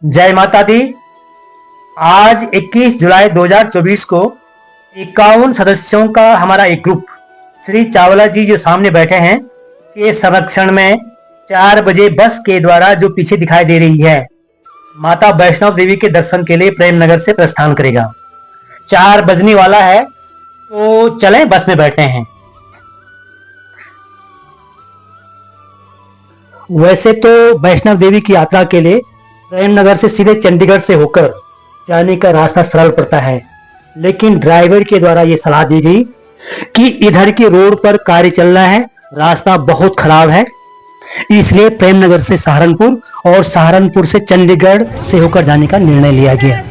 जय माता दी। आज 21 जुलाई 2024 को 51 सदस्यों का हमारा एक ग्रुप श्री चावला जी जो सामने बैठे हैं के संरक्षण में 4 बजे बस के द्वारा जो पीछे दिखाई दे रही है माता वैष्णव देवी के दर्शन के लिए प्रेम नगर से प्रस्थान करेगा। 4 बजने वाला है तो चलें बस में बैठते हैं। वैसे तो वैष्णव देवी की यात्रा के लिए प्रेम नगर से सीधे चंडीगढ़ से होकर जाने का रास्ता सरल पड़ता है, लेकिन ड्राइवर के द्वारा ये सलाह दी गई कि इधर की रोड पर कार्य चल रहा है, रास्ता बहुत खराब है, इसलिए प्रेम नगर से सहारनपुर और सहारनपुर से चंडीगढ़ से होकर जाने का निर्णय लिया गया।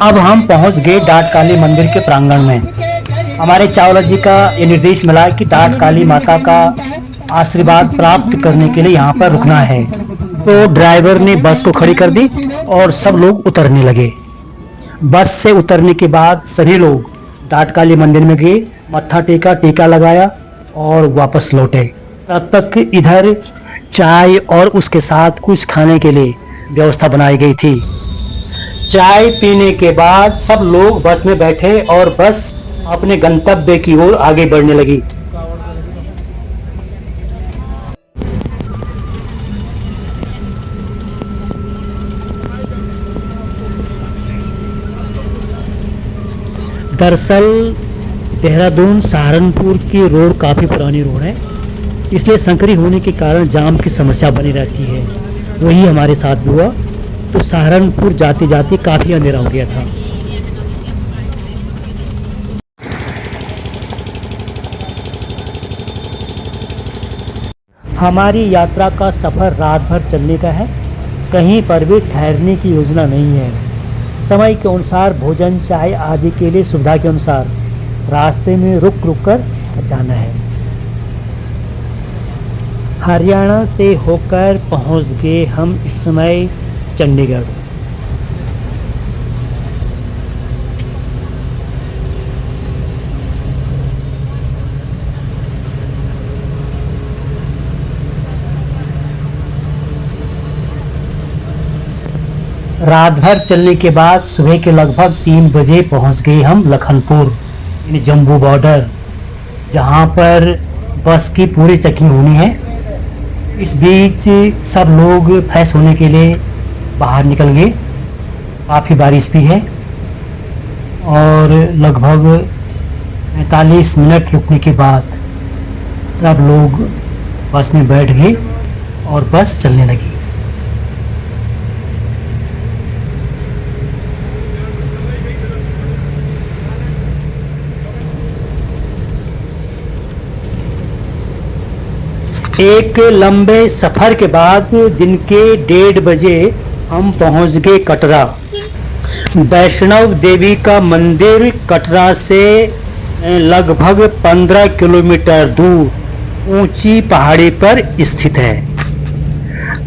अब हम पहुंच गए डाट काली मंदिर के प्रांगण में। हमारे चावला जी का ये निर्देश मिला कि डाट काली माता का आशीर्वाद प्राप्त करने के लिए यहाँ पर रुकना है, तो ड्राइवर ने बस को खड़ी कर दी और सब लोग उतरने लगे। बस से उतरने के बाद सभी लोग डाट काली मंदिर में गए, मत्था टेका, टीका लगाया और वापस लौटे। तब तक इधर चाय और उसके साथ कुछ खाने के लिए व्यवस्था बनाई गई थी। चाय पीने के बाद सब लोग बस में बैठे और बस अपने गंतव्य की ओर आगे बढ़ने लगी। दरअसल देहरादून सहारनपुर की रोड काफ़ी पुरानी रोड है, इसलिए संकरी होने के कारण जाम की समस्या बनी रहती है। वही हमारे साथ भी हुआ, तो सहारनपुर जाते जाते काफ़ी अंधेरा हो गया था। हमारी यात्रा का सफ़र रात भर चलने का है, कहीं पर भी ठहरने की योजना नहीं है। समय के अनुसार भोजन, चाय आदि के लिए सुविधा के अनुसार रास्ते में रुक रुक कर जाना है। हरियाणा से होकर पहुंच गए हम इस समय चंडीगढ़। रात भर चलने के बाद सुबह के लगभग 3 बजे पहुंच गए हम लखनपुर यानी जम्मू बॉर्डर, जहां पर बस की पूरी चेकिंग होनी है। इस बीच सब लोग फ्रेश होने के लिए बाहर निकल गए। काफ़ी बारिश भी है और लगभग 45 मिनट रुकने के बाद सब लोग बस में बैठ गए और बस चलने लगी। एक लंबे सफर के बाद दिन के 1:30 बजे हम पहुंच गए कटरा। वैष्णव देवी का मंदिर कटरा से लगभग 15 किलोमीटर दूर ऊंची पहाड़ी पर स्थित है।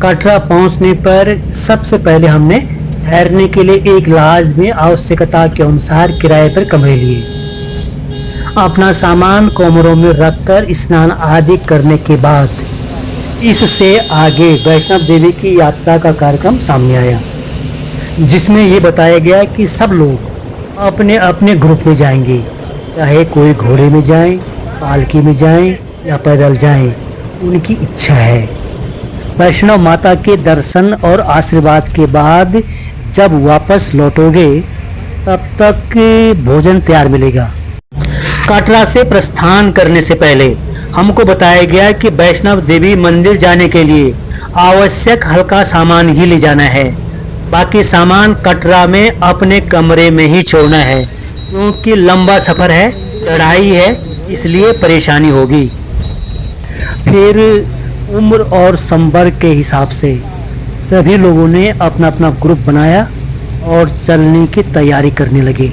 कटरा पहुंचने पर सबसे पहले हमने ठहरने के लिए एक लॉज में आवश्यकता के अनुसार किराए पर कमरे लिए। अपना सामान कमरों में रखकर स्नान आदि करने के बाद इससे आगे वैष्णव देवी की यात्रा का कार्यक्रम सामने आया, जिसमें ये बताया गया कि सब लोग अपने अपने ग्रुप में जाएंगे, चाहे कोई घोड़े में जाए, पालकी में जाए या पैदल जाए, उनकी इच्छा है। वैष्णव माता के दर्शन और आशीर्वाद के बाद जब वापस लौटोगे तब तक भोजन तैयार मिलेगा। कटरा से प्रस्थान करने से पहले हमको बताया गया कि वैष्णव देवी मंदिर जाने के लिए आवश्यक हल्का सामान ही ले जाना है, बाकी सामान कटरा में अपने कमरे में ही छोड़ना है, क्योंकि लंबा सफ़र है, चढ़ाई है, इसलिए परेशानी होगी। फिर उम्र और संपर्क के हिसाब से सभी लोगों ने अपना अपना ग्रुप बनाया और चलने की तैयारी करने लगे।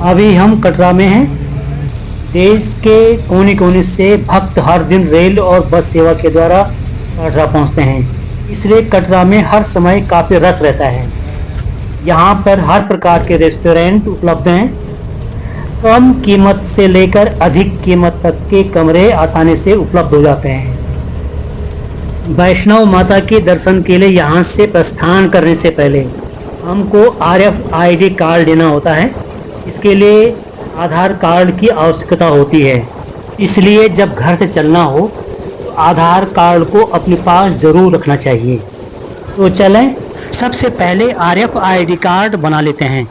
अभी हम कटरा में हैं। देश के कोने कोने से भक्त हर दिन रेल और बस सेवा के द्वारा कटरा पहुंचते हैं, इसलिए कटरा में हर समय काफ़ी रश रहता है। यहाँ पर हर प्रकार के रेस्टोरेंट उपलब्ध हैं। कम कीमत से लेकर अधिक कीमत तक के कमरे आसानी से उपलब्ध हो जाते हैं। वैष्णव माता के दर्शन के लिए यहाँ से प्रस्थान करने से पहले हमको RFID कार्ड लेना होता है। इसके लिए आधार कार्ड की आवश्यकता होती है। इसलिए जब घर से चलना हो तो आधार कार्ड को अपने पास ज़रूर रखना चाहिए। तो चलें, सबसे पहले RFID कार्ड बना लेते हैं।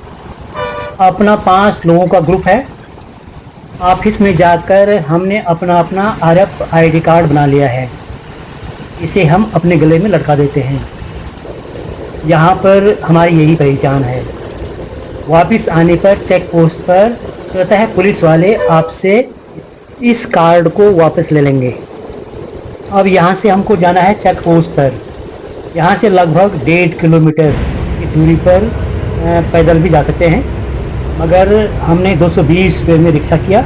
अपना 5 लोगों का ग्रुप है। ऑफिस में जाकर हमने अपना RFID कार्ड बना लिया है। इसे हम अपने गले में लटका देते हैं। यहाँ पर हमारी यही पहचान है। वापस आने पर चेक पोस्ट पर स्वतः पुलिस वाले आपसे इस कार्ड को वापस ले लेंगे। अब यहाँ से हमको जाना है चेक पोस्ट पर। यहाँ से लगभग 1.5 किलोमीटर की दूरी पर पैदल भी जा सकते हैं, मगर हमने 220 रुपये में रिक्शा किया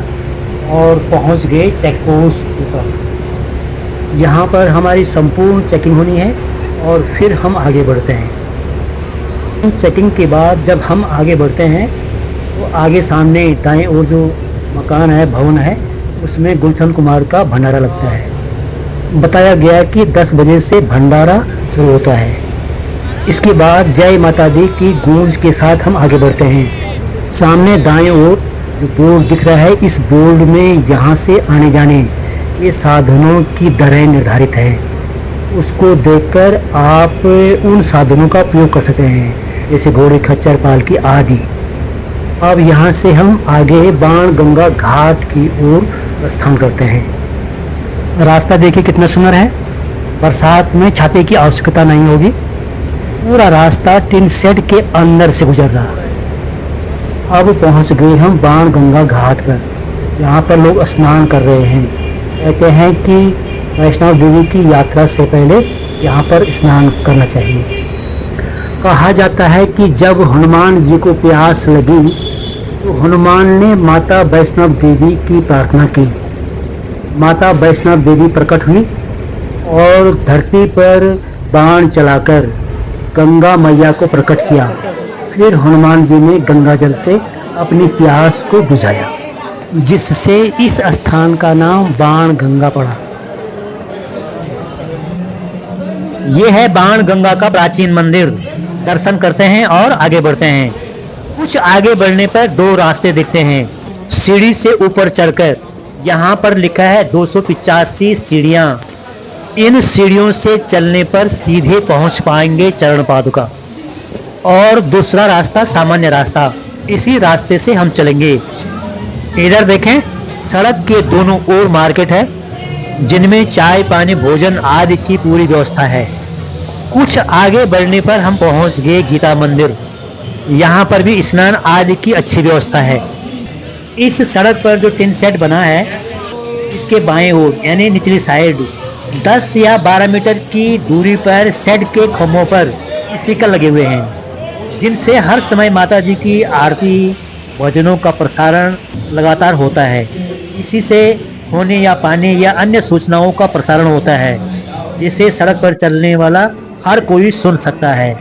और पहुँच गए चेक पोस्ट पर। यहाँ पर हमारी संपूर्ण चेकिंग होनी है और फिर हम आगे बढ़ते हैं। चेकिंग के बाद जब हम आगे बढ़ते हैं तो आगे सामने दाएं ओर जो मकान है, भवन है, उसमें गुलशन कुमार का भंडारा लगता है। बताया गया कि 10 बजे से भंडारा शुरू होता है। इसके बाद जय माता दी की गूंज के साथ हम आगे बढ़ते हैं। सामने दाएं ओर जो बोर्ड दिख रहा है, इस बोर्ड में यहाँ से आने जाने ये साधनों की दरें निर्धारित है। उसको देखकर आप उन साधनों का उपयोग कर सकते हैं, जैसे घोड़े, खच्चर, पालकी आदि। अब यहाँ से हम आगे बाण गंगा घाट की ओर प्रस्थान करते हैं। रास्ता देखिए कितना सुंदर है। बरसात में छाते की आवश्यकता नहीं होगी। पूरा रास्ता टिन शेड के अंदर से गुजर रहा। अब पहुंच गए हम बाण गंगा घाट पर। यहाँ पर लोग स्नान कर रहे हैं। कहते हैं कि वैष्णव देवी की यात्रा से पहले यहाँ पर स्नान करना चाहिए। कहा जाता है कि जब हनुमान जी को प्यास लगी तो हनुमान ने माता वैष्णव देवी की प्रार्थना की। माता वैष्णव देवी प्रकट हुई और धरती पर बाण चलाकर गंगा मैया को प्रकट किया। फिर हनुमान जी ने गंगा जल से अपनी प्यास को बुझाया, जिससे इस स्थान का नाम बाण गंगा पड़ा। ये है बाण गंगा का प्राचीन मंदिर। दर्शन करते हैं और आगे बढ़ते हैं। कुछ आगे बढ़ने पर 2 रास्ते दिखते हैं। सीढ़ी से ऊपर चढ़कर यहाँ पर लिखा है 285 सीढ़ियाँ। इन सीढ़ियों से चलने पर सीधे पहुँच पाएंगे चरण पादुका। और दूसरा रास्ता सामान्य रास्ता, इसी रास्ते से हम चलेंगे। इधर देखें, सड़क के दोनों ओर मार्केट है, जिनमें चाय, पानी, भोजन आदि की पूरी व्यवस्था है। कुछ आगे बढ़ने पर हम पहुंच गए गीता मंदिर। यहाँ पर भी स्नान आदि की अच्छी व्यवस्था है। इस सड़क पर जो टिन शेड बना है, इसके बाएं ओर यानी निचली साइड 10 या 12 मीटर की दूरी पर शेड के खंभों पर स्पीकर लगे हुए हैं, जिनसे हर समय माता जी की आरती, भजनों का प्रसारण लगातार होता है। इसी से होने या पाने या अन्य सूचनाओं का प्रसारण होता है, जिसे सड़क पर चलने वाला हर कोई सुन सकता है।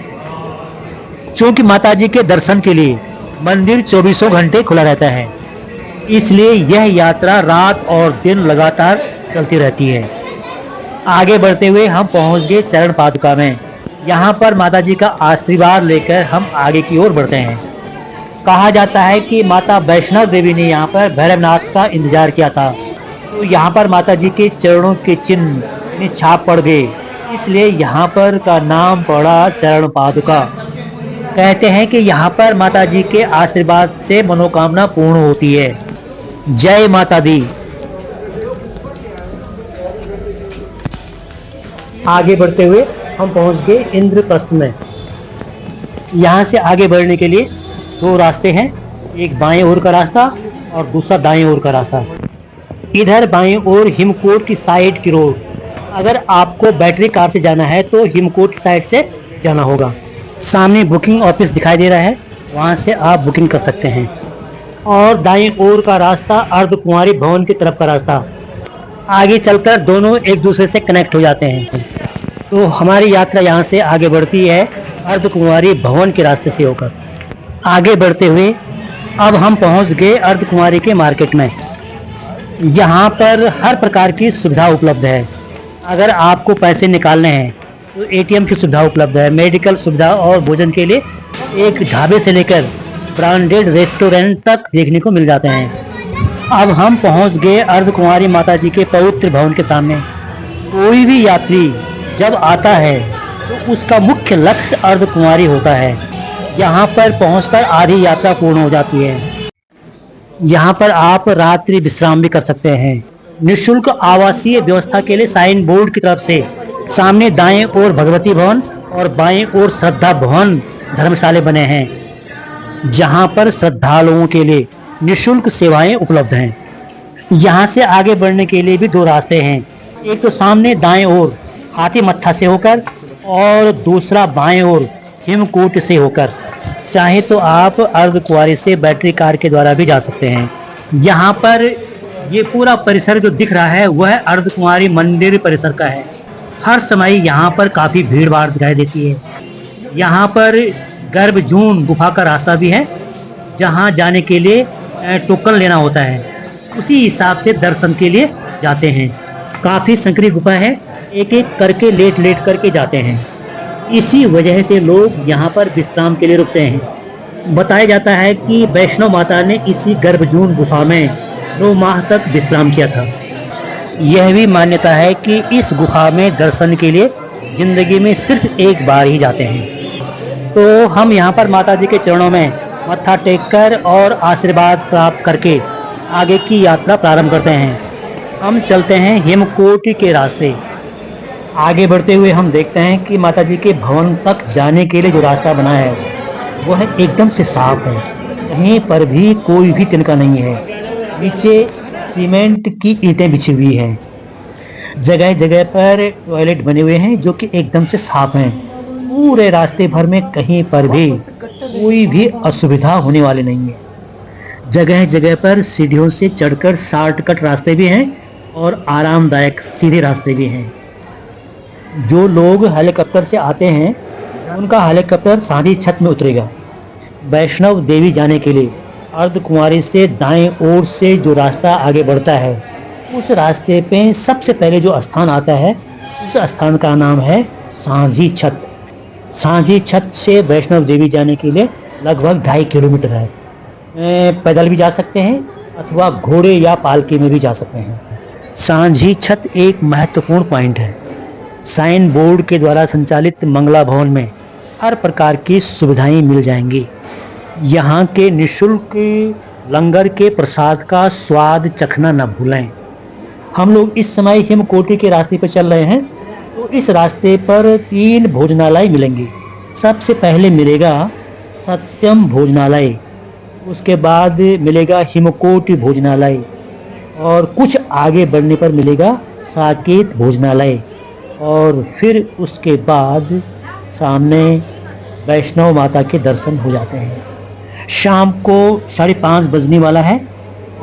क्योंकि माता जी के दर्शन के लिए मंदिर 24 घंटे खुला रहता है, इसलिए यह यात्रा रात और दिन लगातार चलती रहती है। आगे बढ़ते हुए हम पहुंच गए चरण पादुका में। यहाँ पर माता जी का आशीर्वाद लेकर हम आगे की ओर बढ़ते हैं। कहा जाता है कि माता वैष्णव देवी ने यहाँ पर भैरवनाथ का इंतजार किया था, तो यहाँ पर माता जी के चरणों के चिन्ह में छाप पड़ गए, इसलिए यहाँ पर का नाम पड़ा चरण पादुका। कहते हैं कि यहाँ पर माता जी के आशीर्वाद से मनोकामना पूर्ण होती है। जय माता दी। आगे बढ़ते हुए हम पहुँच गए इंद्रप्रस्थ में। यहाँ से आगे बढ़ने के लिए 2 रास्ते हैं, एक बाएं ओर का रास्ता और दूसरा दाएं ओर का रास्ता। इधर बाएं ओर हिमकोट की साइड की रोड। अगर आपको बैटरी कार से जाना है तो हिमकोट साइड से जाना होगा। सामने बुकिंग ऑफिस दिखाई दे रहा है, वहाँ से आप बुकिंग कर सकते हैं। और दाएं ओर का रास्ता अर्धकुंवारी भवन की तरफ का रास्ता। आगे चलकर दोनों एक दूसरे से कनेक्ट हो जाते हैं। तो हमारी यात्रा यहाँ से आगे बढ़ती है अर्धकुंवारी भवन के रास्ते से होकर। आगे बढ़ते हुए अब हम पहुंच गए अर्धकुंवारी के मार्केट में। यहाँ पर हर प्रकार की सुविधा उपलब्ध है। अगर आपको पैसे निकालने हैं तो एटीएम की सुविधा उपलब्ध है, मेडिकल सुविधा और भोजन के लिए एक ढाबे से लेकर ब्रांडेड रेस्टोरेंट तक देखने को मिल जाते हैं। अब हम पहुंच गए अर्धकुंवारी माता जी के पवित्र भवन के सामने। कोई भी यात्री जब आता है तो उसका मुख्य लक्ष्य अर्धकुंवारी होता है। यहाँ पर पहुंचकर आधी यात्रा पूर्ण हो जाती है। यहाँ पर आप रात्रि विश्राम भी कर सकते हैं। निःशुल्क आवासीय व्यवस्था के लिए साइन बोर्ड की तरफ से सामने दाएं ओर भगवती भवन और बाएं ओर श्रद्धा भवन धर्मशाले बने हैं, जहां पर श्रद्धालुओं के लिए निःशुल्क सेवाएं उपलब्ध हैं। यहां से आगे बढ़ने के लिए भी दो रास्ते हैं, एक तो सामने दाएं ओर हाथी मत्था से होकर और दूसरा बाएं ओर हिमकूट से होकर। चाहे तो आप अर्धकुंवारी से बैटरी कार के द्वारा भी जा सकते हैं। यहाँ पर ये पूरा परिसर जो दिख रहा है वह अर्धकुंवारी मंदिर परिसर का है। हर समय यहाँ पर काफ़ी भीड़ भाड़ दिखाई देती है। यहाँ पर गर्भजून गुफा का रास्ता भी है, जहाँ जाने के लिए टोकन लेना होता है। उसी हिसाब से दर्शन के लिए जाते हैं। काफ़ी संकरी गुफा है, एक एक करके लेट लेट करके जाते हैं। इसी वजह से लोग यहाँ पर विश्राम के लिए रुकते हैं। बताया जाता है कि वैष्णो माता ने इसी गर्भजून गुफा में 9 माह तक विश्राम किया था। यह भी मान्यता है कि इस गुफा में दर्शन के लिए जिंदगी में सिर्फ एक बार ही जाते हैं। तो हम यहाँ पर माता जी के चरणों में मत्था टेककर और आशीर्वाद प्राप्त करके आगे की यात्रा प्रारंभ करते हैं। हम चलते हैं हेमकोटि के रास्ते। आगे बढ़ते हुए हम देखते हैं कि माता जी के भवन तक जाने के लिए जो रास्ता बना है वह एकदम से साफ है। कहीं पर भी कोई भी तिनका नहीं है। नीचे सीमेंट की ईंटें बिछी हुई हैं। जगह जगह पर टॉयलेट बने हुए हैं जो कि एकदम से साफ हैं। पूरे रास्ते भर में कहीं पर भी कोई भी असुविधा होने वाली नहीं है। जगह जगह पर सीढ़ियों से चढ़कर शॉर्टकट रास्ते भी हैं और आरामदायक सीधे रास्ते भी हैं। जो लोग हेलीकॉप्टर से आते हैं उनका हेलीकॉप्टर साझी छत में उतरेगा। वैष्णव देवी जाने के लिए अर्धकुंवारी से दाएं ओर से जो रास्ता आगे बढ़ता है उस रास्ते पे सबसे पहले जो स्थान आता है उस स्थान का नाम है साझी छत। साझी छत से वैष्णव देवी जाने के लिए लगभग 2.5 किलोमीटर है। पैदल भी जा सकते हैं अथवा घोड़े या पालकी में भी जा सकते हैं। साझी छत एक महत्वपूर्ण पॉइंट है। साइन बोर्ड के द्वारा संचालित मंगला भवन में हर प्रकार की सुविधाएं मिल जाएंगी। यहाँ के निःशुल्क लंगर के प्रसाद का स्वाद चखना न भूलें। हम लोग इस समय हेमकोटि के रास्ते पर चल रहे हैं, तो इस रास्ते पर 3 भोजनालय मिलेंगे। सबसे पहले मिलेगा सत्यम भोजनालय, उसके बाद मिलेगा हिमकोटि भोजनालय और कुछ आगे बढ़ने पर मिलेगा साकेत भोजनालय और फिर उसके बाद सामने वैष्णव माता के दर्शन हो जाते हैं। शाम को 5:30 बजने वाला है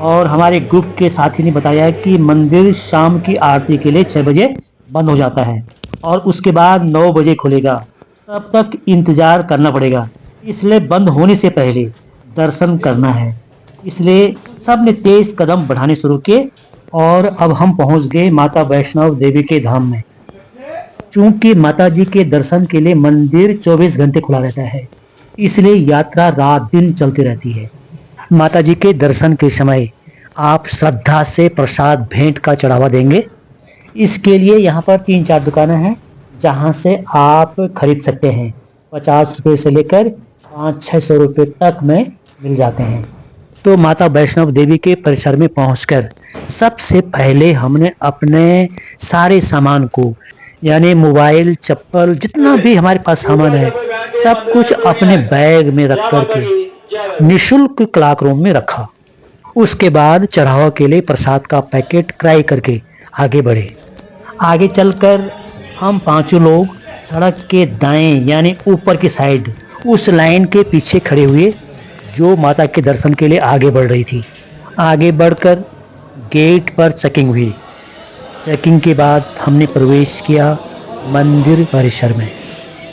और हमारे ग्रुप के साथी ने बताया कि मंदिर शाम की आरती के लिए 6 बजे बंद हो जाता है और उसके बाद 9 बजे खुलेगा। तब तक इंतज़ार करना पड़ेगा, इसलिए बंद होने से पहले दर्शन करना है। इसलिए सब ने तेज कदम बढ़ाने शुरू किए और अब हम पहुंच गए माता वैष्णव देवी के धाम में। चूंकि माता जी के दर्शन के लिए मंदिर 24 घंटे खुला रहता है, इसलिए यात्रा रात दिन चलती रहती है। माता जी के दर्शन के समय आप श्रद्धा से प्रसाद भेंट का चढ़ावा देंगे। इसके लिए यहाँ पर 3-4 दुकानें हैं जहाँ से आप खरीद सकते हैं। 50 रुपये से लेकर 500-600 रुपये तक में मिल जाते हैं। तो माता वैष्णव देवी के परिसर में पहुंचकर सबसे पहले हमने अपने सारे सामान को यानी मोबाइल, चप्पल, जितना भी हमारे पास सामान है सब कुछ अपने बैग में रख करके निःशुल्क क्लॉक रूम में रखा। उसके बाद चढ़ावा के लिए प्रसाद का पैकेट क्रय करके आगे बढ़े। आगे चलकर हम 5 लोग सड़क के दाएं यानी ऊपर की साइड उस लाइन के पीछे खड़े हुए जो माता के दर्शन के लिए आगे बढ़ रही थी। आगे बढ़कर गेट पर चेकिंग हुई। चेकिंग के बाद हमने प्रवेश किया मंदिर परिसर में।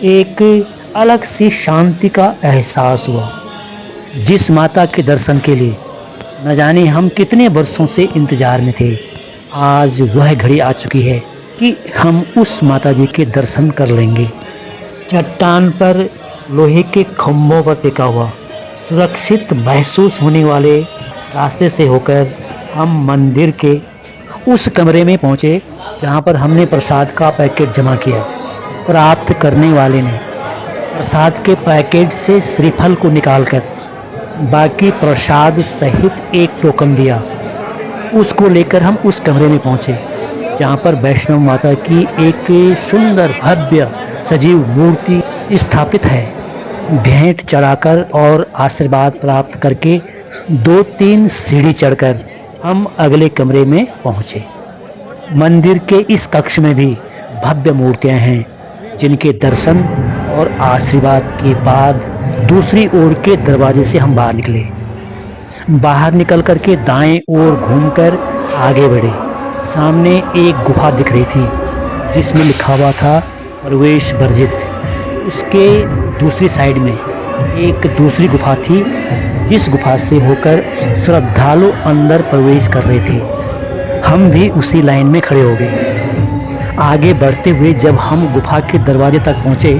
एक अलग सी शांति का एहसास हुआ। जिस माता के दर्शन के लिए न जाने हम कितने वर्षों से इंतजार में थे, आज वह घड़ी आ चुकी है कि हम उस माता जी के दर्शन कर लेंगे। चट्टान पर लोहे के खंभों पर टिका हुआ सुरक्षित महसूस होने वाले रास्ते से होकर हम मंदिर के उस कमरे में पहुंचे जहां पर हमने प्रसाद का पैकेट जमा किया। प्राप्त करने वाले ने प्रसाद के पैकेट से श्रीफल को निकालकर बाकी प्रसाद सहित एक टोकन दिया। उसको लेकर हम उस कमरे में पहुंचे जहां पर वैष्णव माता की एक सुंदर भव्य सजीव मूर्ति स्थापित है। भेंट चढ़ाकर और आशीर्वाद प्राप्त करके 2-3 सीढ़ी चढ़कर हम अगले कमरे में पहुंचे। मंदिर के इस कक्ष में भी भव्य मूर्तियां हैं जिनके दर्शन और आशीर्वाद के बाद दूसरी ओर के दरवाजे से हम बाहर निकले। बाहर निकल करके दाएं ओर घूमकर आगे बढ़े। सामने एक गुफा दिख रही थी जिसमें लिखा हुआ था प्रवेश वर्जित। उसके दूसरी साइड में एक दूसरी गुफा थी जिस गुफा से होकर श्रद्धालु अंदर प्रवेश कर रहे थे। हम भी उसी लाइन में खड़े हो गए। आगे बढ़ते हुए जब हम गुफा के दरवाजे तक पहुंचे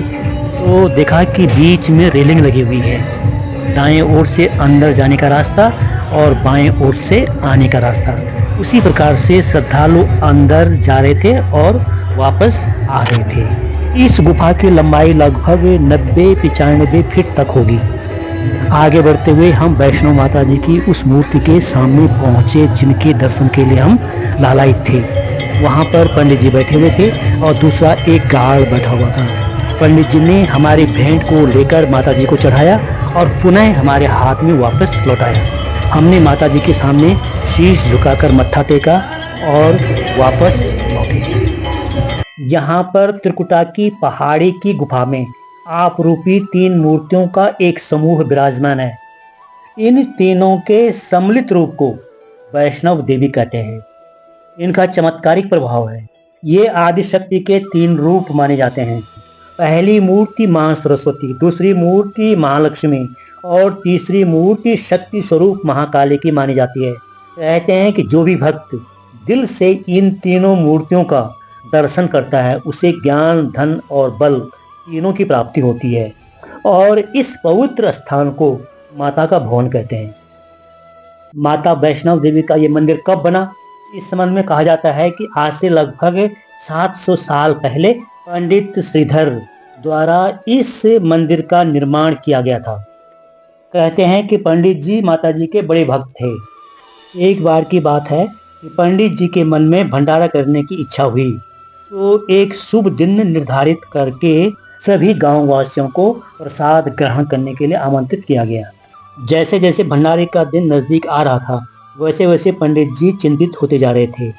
तो देखा कि बीच में रेलिंग लगी हुई है। दाएं ओर से अंदर जाने का रास्ता और बाएं ओर से आने का रास्ता। उसी प्रकार से श्रद्धालु अंदर जा रहे थे और वापस आ रहे थे। इस गुफा की लंबाई लगभग 90-95 फीट तक होगी। आगे बढ़ते हुए हम वैष्णव माता जी की उस मूर्ति के सामने पहुंचे जिनके दर्शन के लिए हम लालायित थे। वहां पर पंडित जी बैठे हुए थे और दूसरा एक गार्ड बैठा हुआ था। पंडित जी ने हमारी भेंट को लेकर माता जी को चढ़ाया और पुनः हमारे हाथ में वापस लौटाया। हमने माता जी के सामने शीश झुकाकर मत्था टेका और वापस लौटे। यहाँ पर त्रिकुटा की पहाड़ी की गुफा में आप रूपी 3 मूर्तियों का एक समूह विराजमान है। इन तीनों के सम्मिलित रूप को वैष्णव देवी कहते हैं। इनका चमत्कारिक प्रभाव है। ये आदि शक्ति के 3 रूप माने जाते हैं। पहली मूर्ति मां सरस्वती, दूसरी मूर्ति महालक्ष्मी और तीसरी मूर्ति शक्ति स्वरूप महाकाली की मानी जाती है। कहते हैं कि जो भी भक्त दिल से इन तीनों मूर्तियों का दर्शन करता है उसे ज्ञान, धन और बल तीनों की प्राप्ति होती है। और इस पवित्र स्थान को माता का भवन कहते हैं। माता वैष्णव देवी का ये मंदिर कब बना, इस संबंध में कहा जाता है कि आज से लगभग 700 साल पहले पंडित श्रीधर द्वारा इस मंदिर का निर्माण किया गया था। कहते हैं कि पंडित जी माता जी के बड़े भक्त थे। एक बार की बात है कि पंडित जी के मन में भंडारा करने की इच्छा हुई तो एक शुभ दिन निर्धारित करके सभी गांव वासियों को प्रसाद ग्रहण करने के लिए आमंत्रित किया गया। जैसे जैसे भंडारे का दिन नजदीक आ रहा था वैसे वैसे पंडित जी चिंतित होते जा रहे थे।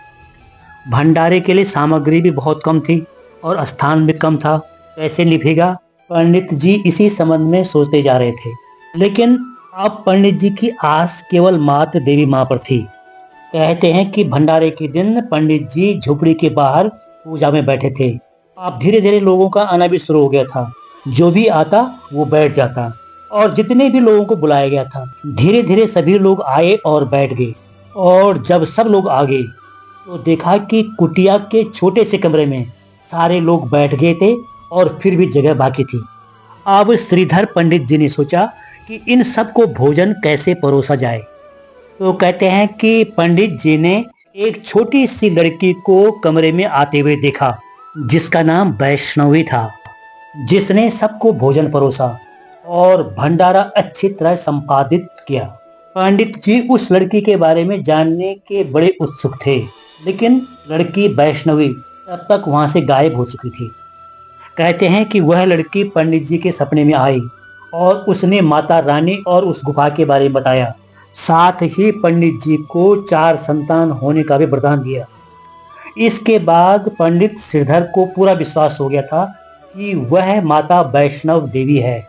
भंडारे के लिए सामग्री भी बहुत कम थी और स्थान भी कम था। कैसे निभेगा, पंडित जी इसी संबंध में सोचते जा रहे थे। लेकिन अब पंडित जी की आस केवल मात्र देवी माँ पर थी। कहते हैं कि भंडारे के दिन पंडित जी झोपड़ी के बाहर पूजा में बैठे थे। अब धीरे धीरे लोगों का आना भी शुरू हो गया था। जो भी आता वो बैठ जाता और जितने भी लोगों को बुलाया गया था धीरे धीरे सभी लोग आए और बैठ गए। और जब सब लोग आ गए तो देखा कि कुटिया के छोटे से कमरे में सारे लोग बैठ गए थे और फिर भी जगह बाकी थी। अब श्रीधर पंडित जी ने सोचा कि इन सबको भोजन कैसे परोसा जाए। तो कहते हैं कि पंडित जी ने एक छोटी सी लड़की को कमरे में आते हुए देखा जिसका नाम वैष्णवी था, जिसने सबको भोजन परोसा और भंडारा अच्छी तरह संपादित किया। पंडित जी उस लड़की के बारे में जानने के बड़े उत्सुक थे, लेकिन लड़की वैष्णवी तब तक वहां से गायब हो चुकी थी। कहते हैं कि वह लड़की पंडित जी के सपने में आई और उसने माता रानी और उस गुफा के बारे में बताया। साथ ही पंडित जी को 4 संतान होने का भी वरदान दिया। इसके बाद पंडित श्रीधर को पूरा विश्वास हो गया था कि वह माता वैष्णव देवी है।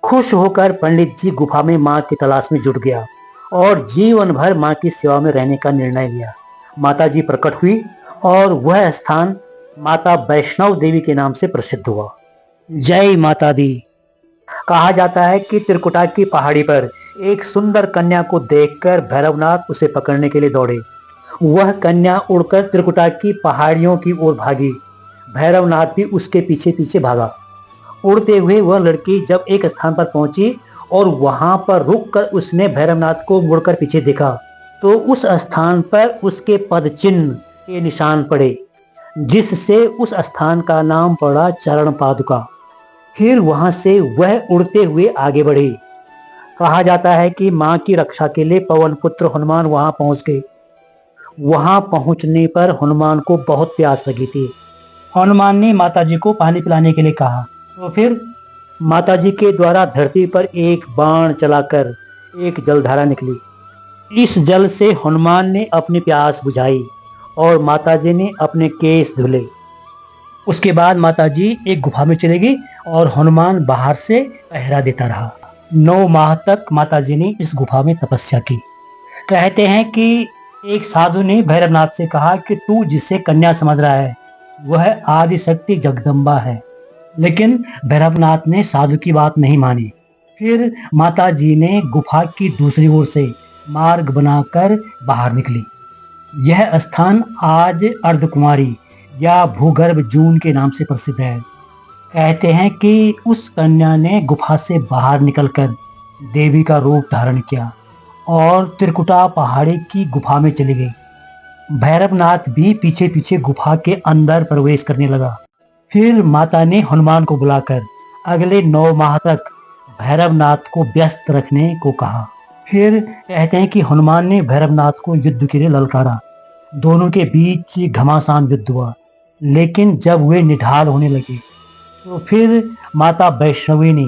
खुश होकर पंडित जी गुफा में मां की तलाश में जुट गया और जीवन भर मां की सेवा में रहने का निर्णय लिया। माता जी प्रकट हुई और वह स्थान माता वैष्णव देवी के नाम से प्रसिद्ध हुआ। जय माता दी। कहा जाता है कि त्रिकुटा की पहाड़ी पर एक सुंदर कन्या को देखकर भैरवनाथ उसे पकड़ने के लिए दौड़े। वह कन्या उड़कर त्रिकुटा की पहाड़ियों की ओर भागी। भैरवनाथ भी उसके पीछे पीछे भागा। उड़ते हुए वह लड़की जब एक स्थान पर पहुंची और वहां पर रुककर उसने भैरवनाथ को मुड़कर पीछे देखा, तो उस स्थान पर उसके पद चिन्ह के निशान पड़े, जिससे उस स्थान का नाम पड़ा चरण पादुका। फिर वहां से वह उड़ते हुए आगे बढ़े। कहा जाता है कि मां की रक्षा के लिए पवन पुत्र हनुमान वहां पहुंच गए। वहां पहुंचने पर हनुमान को बहुत प्यास लगी थी। हनुमान ने माताजी को पानी पिलाने के लिए कहा, तो फिर माताजी के द्वारा धरती पर एक बाण चलाकर एक जलधारा निकली। इस जल से हनुमान ने अपनी प्यास बुझाई और माताजी ने अपने केस धुले। उसके बाद माताजी एक गुफा में चली गई और हनुमान बाहर से पहरा देता रहा। 9 माह तक माताजी ने इस गुफा में तपस्या की। कहते हैं कि एक साधु ने भैरवनाथ से कहा कि तू जिसे कन्या समझ रहा है वह आदि शक्ति जगदम्बा है, लेकिन भैरवनाथ ने साधु की बात नहीं मानी। फिर माताजी ने गुफा की दूसरी ओर से मार्ग बनाकर बाहर निकली। यह स्थान आज अर्धकुमारी या भूगर्भ जून के नाम से प्रसिद्ध है। कहते हैं कि उस कन्या ने गुफा से बाहर निकलकर देवी का रूप धारण किया और त्रिकुटा पहाड़ी की गुफा में चली गई। भैरवनाथ भी पीछे पीछे गुफा के अंदर प्रवेश करने लगा। फिर माता ने हनुमान को बुलाकर अगले 9 माह तक भैरवनाथ को व्यस्त रखने को कहा। फिर कहते हैं कि हनुमान ने भैरवनाथ को युद्ध के लिए ललकारा। दोनों के बीच घमासान युद्ध हुआ, लेकिन जब वे निढाल होने लगे तो फिर माता वैष्णवी ने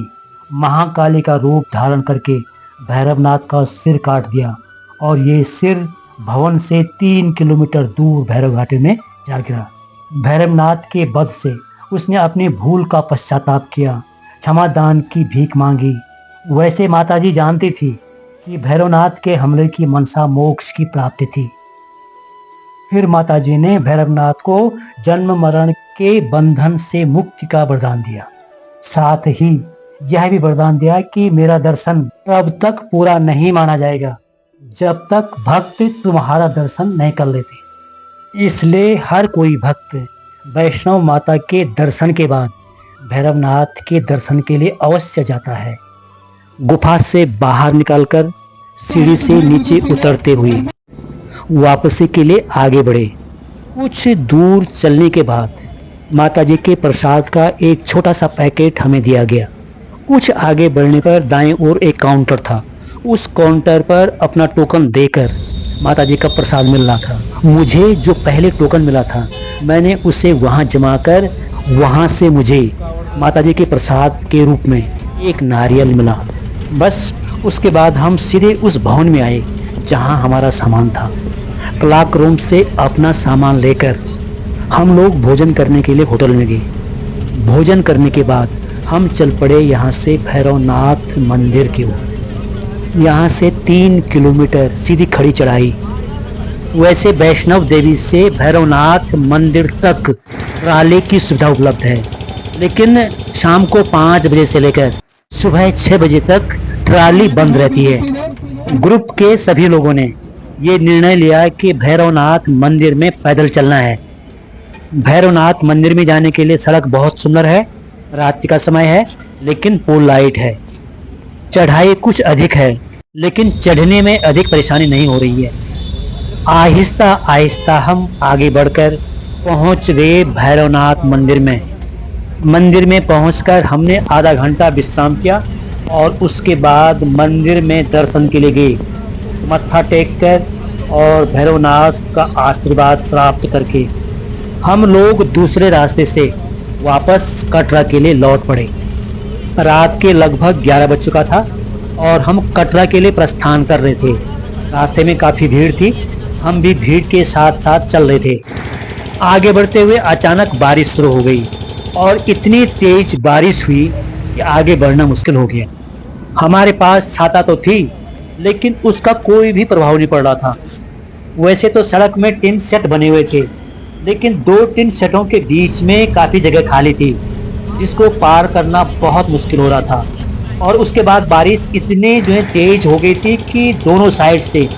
महाकाली का रूप धारण करके भैरवनाथ का सिर काट दिया और ये सिर भवन से 3 किलोमीटर दूर भैरव घाटी में जा गिरा। भैरवनाथ के वध से उसने अपनी भूल का पश्चाताप किया, क्षमादान की भीख मांगी। वैसे माताजी जानती थी कि भैरवनाथ के हमले की मनसा मोक्ष की प्राप्ति थी। फिर माताजी ने भैरवनाथ को जन्म मरण के बंधन से मुक्ति का वरदान दिया। साथ ही यह भी वरदान दिया कि मेरा दर्शन तब तक पूरा नहीं माना जाएगा जब तक भक्त तुम्हारा दर्शन नहीं कर लेते। इसलिए हर कोई भक्त वैष्णव माता के दर्शन के बाद भैरवनाथ के दर्शन के लिए अवश्य जाता है। गुफा से बाहर निकलकर सीढ़ी से नीचे उतरते हुए वापसी के लिए आगे बढ़े। कुछ दूर चलने के बाद माताजी के प्रसाद का एक छोटा सा पैकेट हमें दिया गया। कुछ आगे बढ़ने पर दाएं ओर एक काउंटर था। उस काउंटर पर अपना टोकन देकर माताजी का प्रसाद मिल रहा था। मुझे जो पहले टोकन मिला था मैंने उसे वहां जमा कर वहां से मुझे माताजी के प्रसाद के रूप में एक नारियल मिला। बस उसके बाद हम सीधे उस भवन में आए जहां हमारा सामान था। क्लॉक रूम से अपना सामान लेकर हम लोग भोजन करने के लिए होटल में गए। भोजन करने के बाद हम चल पड़े यहाँ से भैरवनाथ मंदिर की ओर। यहाँ से 3 किलोमीटर सीधी खड़ी चढ़ाई। वैसे वैष्णव देवी से भैरवनाथ मंदिर तक ट्राली की सुविधा उपलब्ध है, लेकिन शाम को 5 बजे से लेकर सुबह 6 बजे तक ट्राली बंद रहती है। ग्रुप के सभी लोगों ने ये निर्णय लिया कि भैरवनाथ मंदिर में पैदल चलना है। भैरवनाथ मंदिर में जाने के लिए सड़क बहुत सुंदर है। रात्रि का समय है लेकिन पोल लाइट है। चढ़ाई कुछ अधिक है लेकिन चढ़ने में अधिक परेशानी नहीं हो रही है। आहिस्ता आहिस्ता हम आगे बढ़कर पहुंच गए भैरवनाथ मंदिर में। मंदिर में पहुंचकर हमने आधा घंटा विश्राम किया और उसके बाद मंदिर में दर्शन के लिए गए। मत्था टेक कर और भैरवनाथ का आशीर्वाद प्राप्त करके हम लोग दूसरे रास्ते से वापस कटरा के लिए लौट पड़े। रात के लगभग 11 बज चुका था और हम कटरा के लिए प्रस्थान कर रहे थे। रास्ते में काफ़ी भीड़ थी, हम भी भीड़ के साथ साथ चल रहे थे। आगे बढ़ते हुए अचानक बारिश शुरू हो गई और इतनी तेज बारिश हुई कि आगे बढ़ना मुश्किल हो गया। हमारे पास छाता तो थी लेकिन उसका कोई भी प्रभाव नहीं पड़ रहा था। वैसे तो सड़क में टिन सेट बने हुए थे, लेकिन 2 टिन सेटों के बीच में काफ़ी जगह खाली थी, जिसको पार करना बहुत मुश्किल हो रहा था। और उसके बाद बारिश इतने जो है तेज हो गई थी कि दोनों साइड से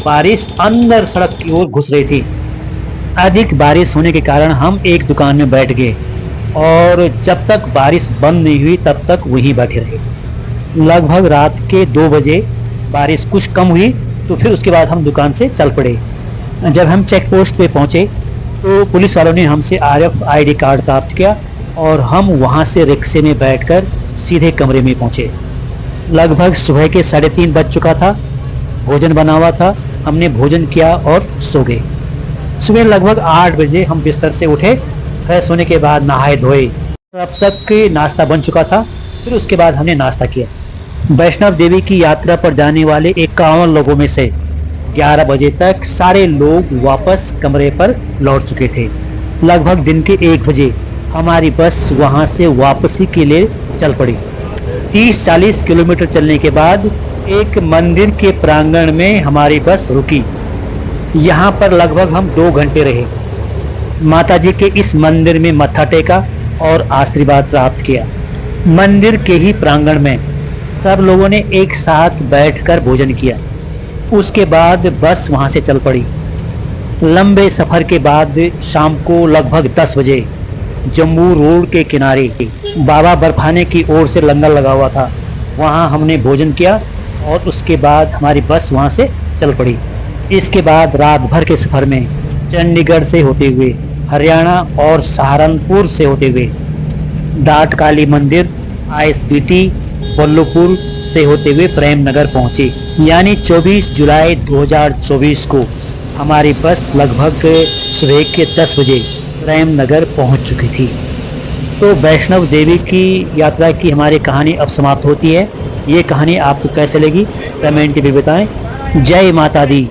बारिश अंदर सड़क की ओर घुस रही थी। अधिक बारिश होने के कारण हम एक दुकान में बैठ गए और जब तक बारिश बंद नहीं हुई तब तक वहीं बैठे रहे। लगभग रात के 2 बजे बारिश कुछ कम हुई तो फिर उसके बाद हम दुकान से चल पड़े। जब हम चेक पोस्ट पे पहुंचे तो पुलिस वालों ने हमसे RFID कार्ड प्राप्त किया और हम वहां से रिक्शे में बैठकर सीधे कमरे में पहुंचे। लगभग सुबह के 3:30 बज चुका था। भोजन बना हुआ था, हमने भोजन किया और सो गए। सुबह लगभग 8 बजे हम बिस्तर से उठे, फ्रेश होने के बाद नहाए धोए। तब तक नाश्ता बन चुका था। फिर उसके बाद हमने नाश्ता किया। वैष्णव देवी की यात्रा पर जाने वाले 51 लोगों में से 11 बजे तक सारे लोग वापस कमरे पर लौट चुके थे। लगभग दिन के 1 बजे हमारी बस वहां से वापसी के लिए चल पड़ी। 30-40 किलोमीटर चलने के बाद एक मंदिर के प्रांगण में हमारी बस रुकी। यहाँ पर लगभग हम 2 घंटे रहे। माताजी के इस मंदिर में मत्था टेका और आशीर्वाद प्राप्त किया। मंदिर के ही प्रांगण में सब लोगों ने एक साथ बैठकर भोजन किया। उसके बाद बस वहां से चल पड़ी। लंबे सफर के बाद शाम को लगभग 10 बजे जम्मू रोड के किनारे बाबा बर्फाने की ओर से लंगर लगा हुआ था, वहां हमने भोजन किया और उसके बाद हमारी बस वहां से चल पड़ी। इसके बाद रात भर के सफर में चंडीगढ़ से होते हुए हरियाणा और सहारनपुर से होते हुए डाट काली मंदिर, ISBT, बल्लभपुर से होते हुए प्रेम नगर पहुंचे। यानी 24 जुलाई 2024 को हमारी बस लगभग सुबह के 10 बजे प्रेम नगर पहुंच चुकी थी। तो वैष्णव देवी की यात्रा की हमारी कहानी अब समाप्त होती है। ये कहानी आपको कैसे लगी कमेंट में बताएं। जय माता दी।